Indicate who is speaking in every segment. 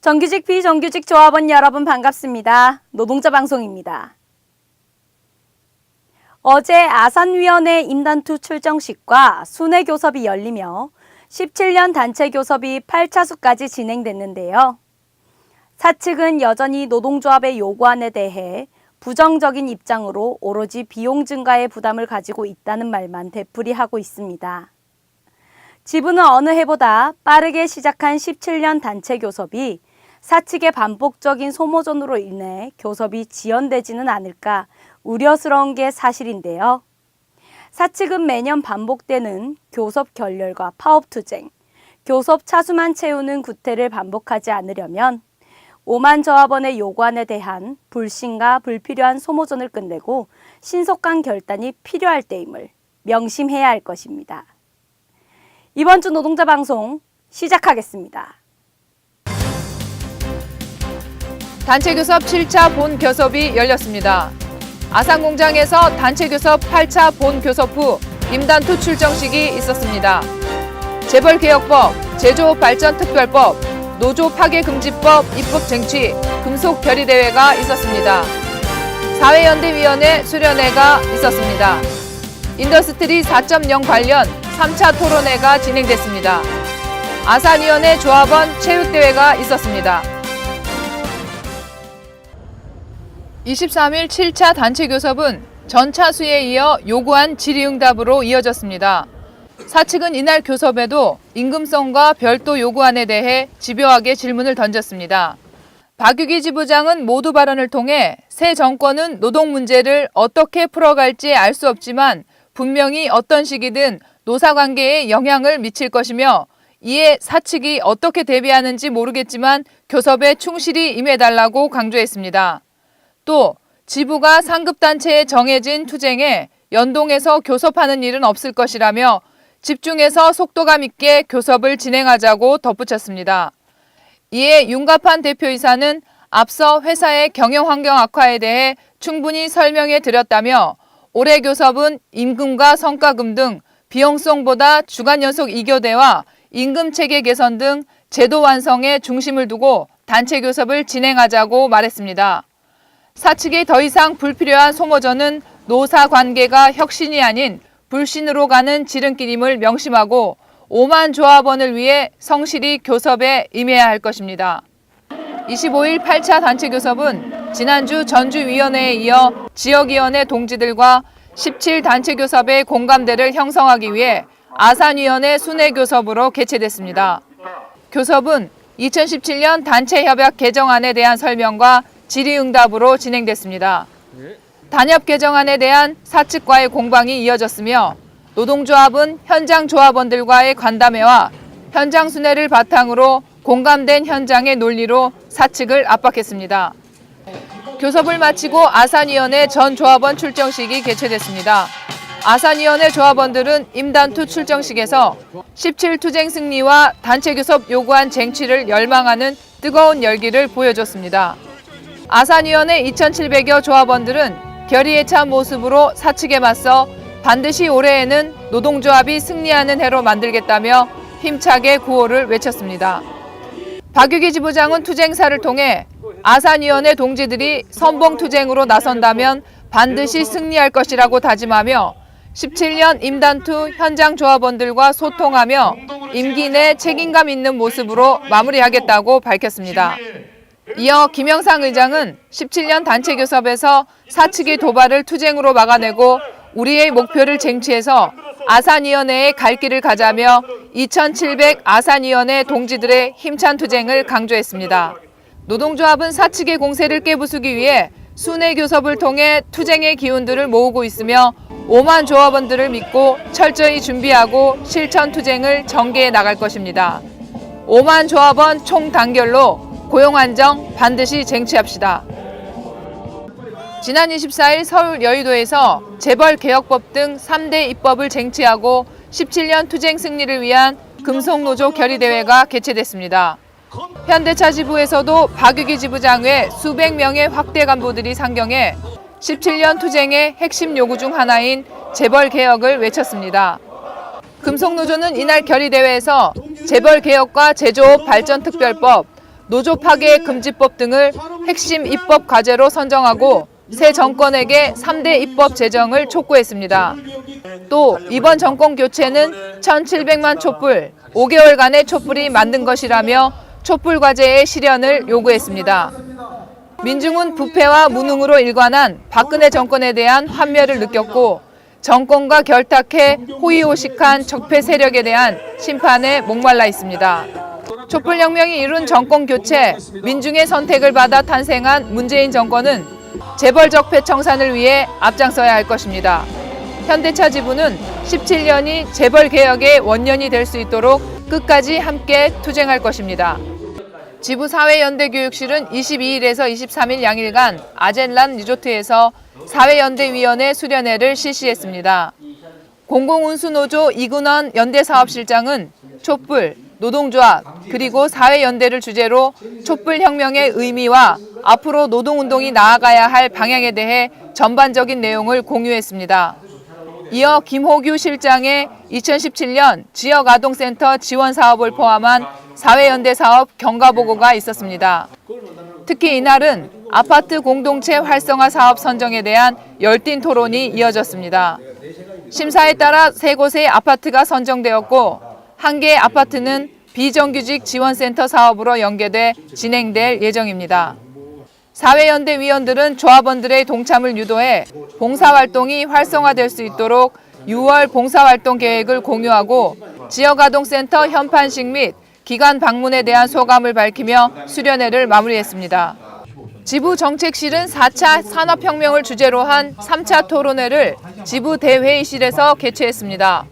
Speaker 1: 정규직 비정규직 조합원 여러분 반갑습니다. 노동자 방송입니다. 어제 아산위원회 임단투 출정식과 순회 교섭이 열리며 17년 단체 교섭이 8차수까지 진행됐는데요. 사측은 여전히 노동조합의 요구안에 대해 부정적인 입장으로 오로지 비용 증가의 부담을 가지고 있다는 말만 되풀이하고 있습니다. 지부는 어느 해보다 빠르게 시작한 17년 단체 교섭이 사측의 반복적인 소모전으로 인해 교섭이 지연되지는 않을까 우려스러운 게 사실인데요. 사측은 매년 반복되는 교섭 결렬과 파업투쟁, 교섭 차수만 채우는 구태를 반복하지 않으려면 5만 조합원의 요구안에 대한 불신과 불필요한 소모전을 끝내고 신속한 결단이 필요할 때임을 명심해야 할 것입니다. 이번 주 노동자 방송 시작하겠습니다.
Speaker 2: 단체교섭 7차 본교섭이 열렸습니다. 아산공장에서 단체교섭 8차 본교섭 후 임단투 출정식이 있었습니다. 재벌개혁법, 제조발전특별법, 노조파괴금지법 입법 쟁취, 금속 결의대회가 있었습니다. 사회연대위원회 수련회가 있었습니다. 인더스트리 4.0 관련 3차 토론회가 진행됐습니다. 아산위원회 조합원 체육대회가 있었습니다. 23일 7차 단체교섭은 전차수에 이어 요구안 질의응답으로 이어졌습니다. 사측은 이날 교섭에도 임금성과 별도 요구안에 대해 집요하게 질문을 던졌습니다. 박유기 지부장은 모두 발언을 통해 새 정권은 노동 문제를 어떻게 풀어갈지 알 수 없지만 분명히 어떤 시기든 노사관계에 영향을 미칠 것이며 이에 사측이 어떻게 대비하는지 모르겠지만 교섭에 충실히 임해달라고 강조했습니다. 또 지부가 상급단체에 정해진 투쟁에 연동해서 교섭하는 일은 없을 것이라며 집중해서 속도감 있게 교섭을 진행하자고 덧붙였습니다. 이에 윤갑한 대표이사는 앞서 회사의 경영환경 악화에 대해 충분히 설명해 드렸다며 올해 교섭은 임금과 성과금 등 비용성보다 주간 연속 2교대와 임금체계 개선 등 제도 완성에 중심을 두고 단체 교섭을 진행하자고 말했습니다. 사측이 더 이상 불필요한 소모전은 노사 관계가 혁신이 아닌 불신으로 가는 지름길임을 명심하고 5만 조합원을 위해 성실히 교섭에 임해야 할 것입니다. 25일 8차 단체 교섭은 지난주 전주위원회에 이어 지역위원회 동지들과 17 단체 교섭의 공감대를 형성하기 위해 아산위원회 순회 교섭으로 개최됐습니다. 교섭은 2017년 단체협약 개정안에 대한 설명과 질의응답으로 진행됐습니다. 단협 개정안에 대한 사측과의 공방이 이어졌으며 노동조합은 현장 조합원들과의 간담회와 현장 순회를 바탕으로 공감된 현장의 논리로 사측을 압박했습니다. 교섭을 마치고 아산위원회 전 조합원 출정식이 개최됐습니다. 아산위원회 조합원들은 임단투 출정식에서 17투쟁 승리와 단체교섭 요구안 쟁취를 열망하는 뜨거운 열기를 보여줬습니다. 아산위원회 2,700여 조합원들은 결의에 찬 모습으로 사측에 맞서 반드시 올해에는 노동조합이 승리하는 해로 만들겠다며 힘차게 구호를 외쳤습니다. 박유기 지부장은 투쟁사를 통해 아산위원회 동지들이 선봉투쟁으로 나선다면 반드시 승리할 것이라고 다짐하며 17년 임단투 현장 조합원들과 소통하며 임기 내 책임감 있는 모습으로 마무리하겠다고 밝혔습니다. 이어 김영상 의장은 17년 단체 교섭에서 사측의 도발을 투쟁으로 막아내고 우리의 목표를 쟁취해서 아산위원회의 갈 길을 가자며 2,700 아산위원회 동지들의 힘찬 투쟁을 강조했습니다. 노동조합은 사측의 공세를 깨부수기 위해 순회 교섭을 통해 투쟁의 기운들을 모으고 있으며 5만 조합원들을 믿고 철저히 준비하고 실천 투쟁을 전개해 나갈 것입니다. 5만 조합원 총단결로 고용 안정 반드시 쟁취합시다. 지난 24일 서울 여의도에서 재벌개혁법 등 3대 입법을 쟁취하고 17년 투쟁 승리를 위한 금속노조 결의대회가 개최됐습니다. 현대차 지부에서도 박유기 지부장 외 수백 명의 확대 간부들이 상경해 17년 투쟁의 핵심 요구 중 하나인 재벌개혁을 외쳤습니다. 금속노조는 이날 결의대회에서 재벌개혁과 제조업 발전특별법, 노조 파괴 금지법 등을 핵심 입법 과제로 선정하고 새 정권에게 3대 입법 제정을 촉구했습니다. 또 이번 정권 교체는 1,700만 촛불, 5개월간의 촛불이 만든 것이라며 촛불 과제의 실현을 요구했습니다. 민중은 부패와 무능으로 일관한 박근혜 정권에 대한 환멸을 느꼈고 정권과 결탁해 호의호식한 적폐 세력에 대한 심판에 목말라 있습니다. 촛불혁명이 이룬 정권 교체, 민중의 선택을 받아 탄생한 문재인 정권은 재벌 적폐 청산을 위해 앞장서야 할 것입니다. 현대차 지부는 17년이 재벌 개혁의 원년이 될 수 있도록 끝까지 함께 투쟁할 것입니다. 지부 사회연대교육실은 22일에서 23일 양일간 아젠란 리조트에서 사회연대위원회 수련회를 실시했습니다. 공공운수노조 이근원 연대사업실장은 촛불, 노동조합, 그리고 사회연대를 주제로 촛불혁명의 의미와 앞으로 노동운동이 나아가야 할 방향에 대해 전반적인 내용을 공유했습니다. 이어 김호규 실장의 2017년 지역아동센터 지원사업을 포함한 사회연대 사업 경과보고가 있었습니다. 특히 이날은 아파트 공동체 활성화 사업 선정에 대한 열띤 토론이 이어졌습니다. 심사에 따라 3곳의 아파트가 선정되었고 1개의 아파트는 비정규직 지원센터 사업으로 연계돼 진행될 예정입니다. 사회연대 위원들은 조합원들의 동참을 유도해 봉사활동이 활성화될 수 있도록 6월 봉사활동 계획을 공유하고 지역아동센터 현판식 및 기관 방문에 대한 소감을 밝히며 수련회를 마무리했습니다. 지부 정책실은 4차 산업혁명을 주제로 한 3차 토론회를 지부 대회의실에서 개최했습니다.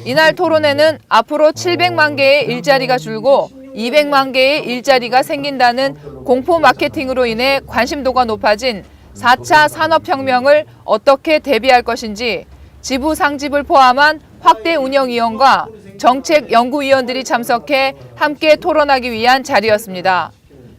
Speaker 2: 이날 토론회는 앞으로 700만 개의 일자리가 줄고 200만 개의 일자리가 생긴다는 공포 마케팅으로 인해 관심도가 높아진 4차 산업혁명을 어떻게 대비할 것인지 지부 상집을 포함한 확대 운영위원과 정책연구위원들이 참석해 함께 토론하기 위한 자리였습니다.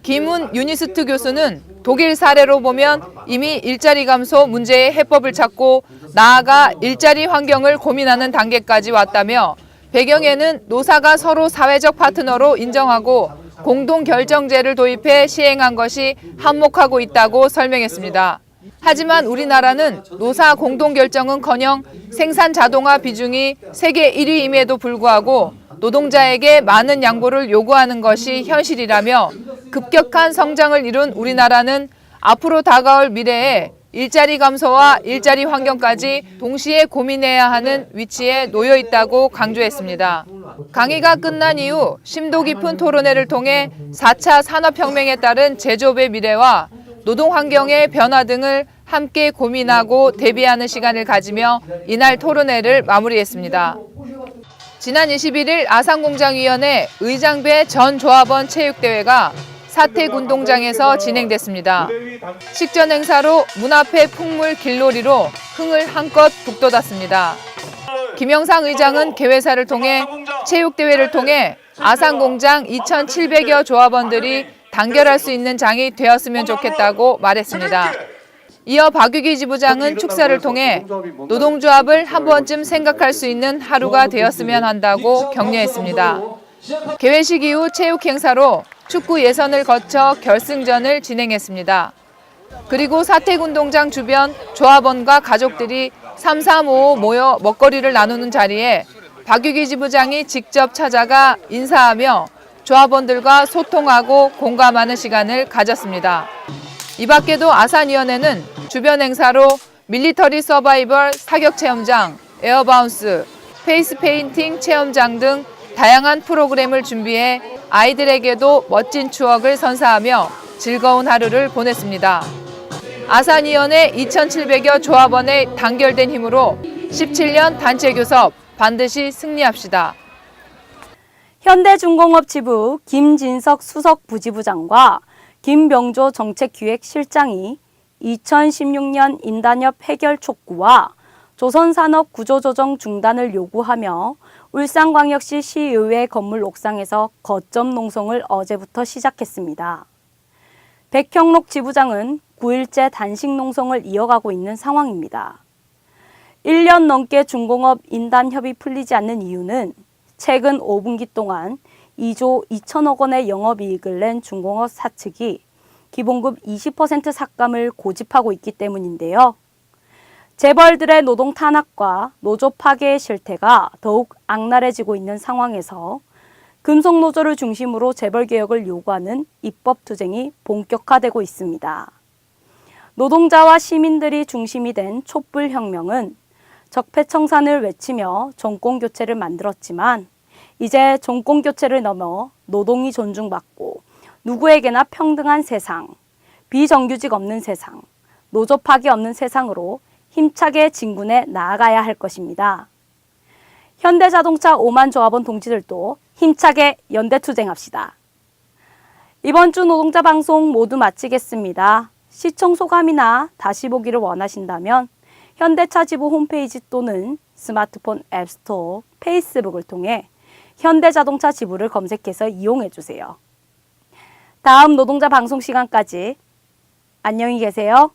Speaker 2: 김훈 유니스트 교수는 독일 사례로 보면 이미 일자리 감소 문제의 해법을 찾고 나아가 일자리 환경을 고민하는 단계까지 왔다며 배경에는 노사가 서로 사회적 파트너로 인정하고 공동결정제를 도입해 시행한 것이 한몫하고 있다고 설명했습니다. 하지만 우리나라는 노사 공동결정은커녕 생산 자동화 비중이 세계 1위임에도 불구하고 노동자에게 많은 양보를 요구하는 것이 현실이라며 급격한 성장을 이룬 우리나라는 앞으로 다가올 미래에 일자리 감소와 일자리 환경까지 동시에 고민해야 하는 위치에 놓여 있다고 강조했습니다. 강의가 끝난 이후 심도 깊은 토론회를 통해 4차 산업혁명에 따른 제조업의 미래와 노동 환경의 변화 등을 함께 고민하고 대비하는 시간을 가지며 이날 토론회를 마무리했습니다. 지난 21일 아산공장위원회 의장배 전 조합원 체육대회가 사택운동장에서 진행됐습니다. 식전 행사로 문 앞의 풍물 길놀이로 흥을 한껏 북돋았습니다. 김영상 의장은 개회사를 통해 체육대회를 통해 아산공장 2,700여 조합원들이 단결할 수 있는 장이 되었으면 좋겠다고 말했습니다. 이어 박유기 지부장은 축사를 통해 노동조합을 한 번쯤 생각할 수 있는 하루가 되었으면 한다고 격려했습니다. 개회식 이후 체육 행사로 축구 예선을 거쳐 결승전을 진행했습니다. 그리고 사택운동장 주변 조합원과 가족들이 3355 모여 먹거리를 나누는 자리에 박유기 지부장이 직접 찾아가 인사하며 조합원들과 소통하고 공감하는 시간을 가졌습니다. 이 밖에도 아산위원회는 주변 행사로 밀리터리 서바이벌 사격 체험장, 에어바운스, 페이스 페인팅 체험장 등 다양한 프로그램을 준비해 아이들에게도 멋진 추억을 선사하며 즐거운 하루를 보냈습니다. 아산위원회 2,700여 조합원의 단결된 힘으로 17년 단체 교섭 반드시 승리합시다.
Speaker 1: 현대중공업 지부 김진석 수석 부지부장과 김병조 정책기획실장이 2016년 인단협 해결 촉구와 조선산업 구조조정 중단을 요구하며 울산광역시 시의회 건물 옥상에서 거점 농성을 어제부터 시작했습니다. 백형록 지부장은 9일째 단식 농성을 이어가고 있는 상황입니다. 1년 넘게 중공업 인단협이 풀리지 않는 이유는 최근 5분기 동안 2조 2천억 원의 영업이익을 낸 중공업 사측이 기본급 20% 삭감을 고집하고 있기 때문인데요. 재벌들의 노동 탄압과 노조 파괴의 실태가 더욱 악랄해지고 있는 상황에서 금속노조를 중심으로 재벌개혁을 요구하는 입법투쟁이 본격화되고 있습니다. 노동자와 시민들이 중심이 된 촛불혁명은 적폐청산을 외치며 정권교체를 만들었지만 이제 정권교체를 넘어 노동이 존중받고 누구에게나 평등한 세상, 비정규직 없는 세상, 노조 파괴 없는 세상으로 힘차게 진군해 나아가야 할 것입니다. 현대자동차 5만 조합원 동지들도 힘차게 연대투쟁합시다. 이번 주 노동자 방송 모두 마치겠습니다. 시청 소감이나 다시 보기를 원하신다면 현대차 지부 홈페이지 또는 스마트폰 앱스토어, 페이스북을 통해 현대자동차 지부를 검색해서 이용해주세요. 다음 노동자 방송 시간까지 안녕히 계세요.